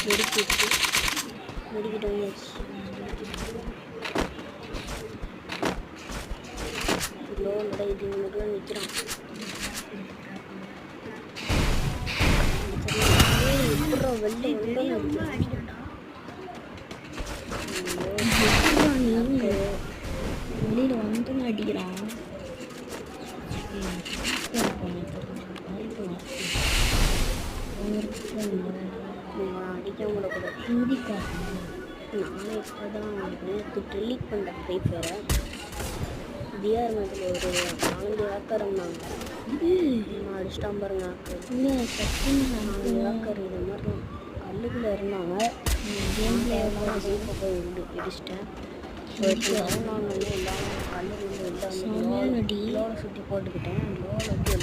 மெடிக்கிட்டு வந்துச்சு. இவ்வளோ நடை இது இவனுக்குலாம் நிற்கிறான். அப்புறம் வெளில வந்து அடிக்கிறான். அடிக்க முடியக்கூடாது. நானே இப்போ தான் நேற்று டெலிட் பண்ண ஃப்ரீ ஃபயரை. டிஆர் மேட்டில் ஒரு 4 ஏக்கர் இருந்தாங்க. அடிச்சிட்டான் பாருங்க. 4 ஏக்கர் இது மாதிரி கல்லுக்குள்ளே இருந்தாங்க. கேம்ல போய் இடிச்சிட்டேன். எல்லாரும் கல்லுக்குள்ளே வெளில வந்து லோவை சுற்றி போட்டுக்கிட்டேன். லோவில்